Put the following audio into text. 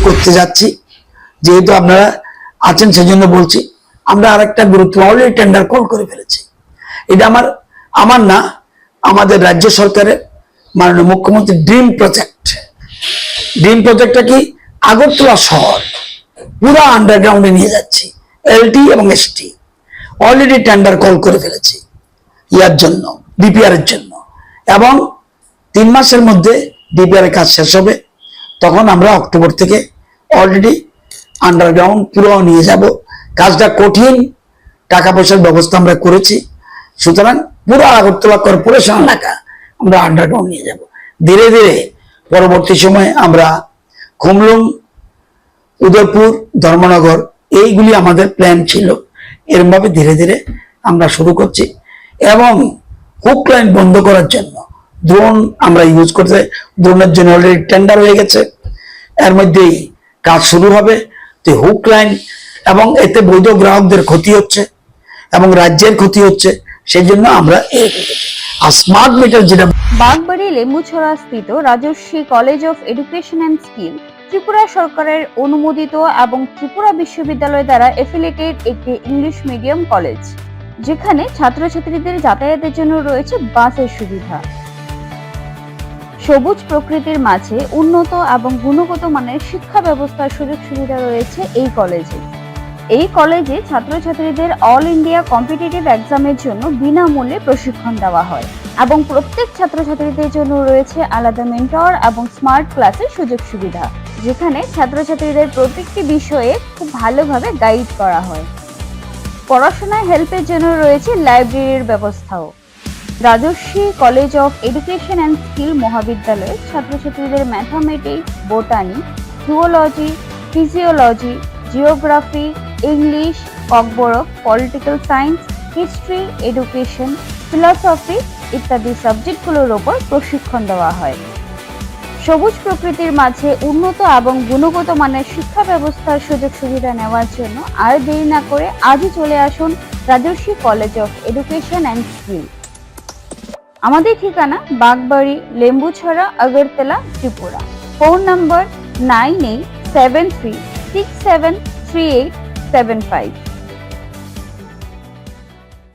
করতে যাচ্ছি, যেহেতু আপনারা আছেন সেজন্য বলছি। আমরা আরেকটা গুরুত্বপূর্ণ অলরেডি টেন্ডার কল করে ফেলেছি। এটা আমার না, আমাদের রাজ্য সরকারের মাননীয় মুখ্যমন্ত্রী ড্রিম প্রজেক্ট। ড্রিম প্রজেক্টটা কি? আগরতলা শহর পুরো আন্ডারগ্রাউন্ডে নিয়ে যাচ্ছি, এলটি এবং এসটি। অলরেডি টেন্ডার কল করে ফেলেছি ইয়ার জন্য, ডিপিআর এর জন্য, এবং 3 মাসের মধ্যে ডিপিআর এর কাজ শেষ হবে। তখন আমরা অক্টোবর থেকে অলরেডি আন্ডারগ্রাউন্ড পুরো নিয়ে যাব। কাজটা কঠিন, টাকা পয়সার ব্যবস্থা আমরা করেছি, সুতরাং পুরো আগরতলা কর্পোরেশন এলাকা আমরা আন্ডারগ্রাউন্ড নিয়ে যাব। ধীরে ধীরে পরবর্তী সময়ে আমরা খুমলুং, উদয়পুর, ধর্মনগর, এইগুলি আমাদের প্ল্যান ছিল। এরকম ভাবে ধীরে ধীরে আমরা শুরু করছি। এবং হুক লাইন বন্ধ করার জন্য ড্রোন আমরা ইউজ করতে, ড্রোনের জন্য অলরেডি টেন্ডার হয়ে গেছে, এর মধ্যেই কাজ শুরু হবে। তো হুক লাইন, এবং এতে বৈধ গ্রাহকদের ক্ষতি হচ্ছে এবং রাজ্যের ক্ষতি হচ্ছে, সেই জন্য আমরা আর স্মার্ট মিটার যেটা। বাগবাড়ি লেম্বুছড়া স্থিত Rajarshi college of education and skill Tripura সরকারের অনুমোদিত এবং ত্রিপুরা বিশ্ববিদ্যালয় দ্বারা এফিলিয়েটেড একটি ইংলিশ মিডিয়াম কলেজ, যেখানে ছাত্রছাত্রীদের যাতায়াতের জন্য রয়েছে বাসের সুবিধা। সবুজ প্রকৃতির মাঝে উন্নত এবং গুণগত মানের শিক্ষা ব্যবস্থার সুযোগ সুবিধা রয়েছে এই কলেজে। এই কলেজে ছাত্রছাত্রীদের অল ইন্ডিয়া কম্পিটিটিভ এক্সামের জন্য বিনামূল্যে প্রশিক্ষণ দেওয়া হয় এবং প্রত্যেক ছাত্রছাত্রীদের জন্য রয়েছে আলাদা মেন্টর এবং স্মার্ট ক্লাসের সুযোগ সুবিধা, যেখানে ছাত্রছাত্রীদের প্রত্যেকটি বিষয়ে খুব ভালোভাবে গাইড করা হয়। পড়াশোনায় হেল্পের জন্য রয়েছে লাইব্রেরির ব্যবস্থাও। Rajarshi college of education and skill মহাবিদ্যালয়ের ছাত্রছাত্রীদের mathematics, botany, zoology, physiology, geography, English, Kokborok, political science, history, education, philosophy ইত্যাদি সাবজেক্টগুলোর ওপর প্রশিক্ষণ দেওয়া হয়। সবুজ প্রকৃতির মাঝে উন্নত এবং গুণগত মানের শিক্ষা ব্যবস্থার সুযোগ সুবিধা নেওয়ার জন্য আর দেরি না করে আজই চলে আসুন Rajarshi college of education and skill. আমাদের ঠিকানা বাগবাড়ি, লেম্বুছড়া, আগরতলা, ত্রিপুরা। Phone number 9873673875।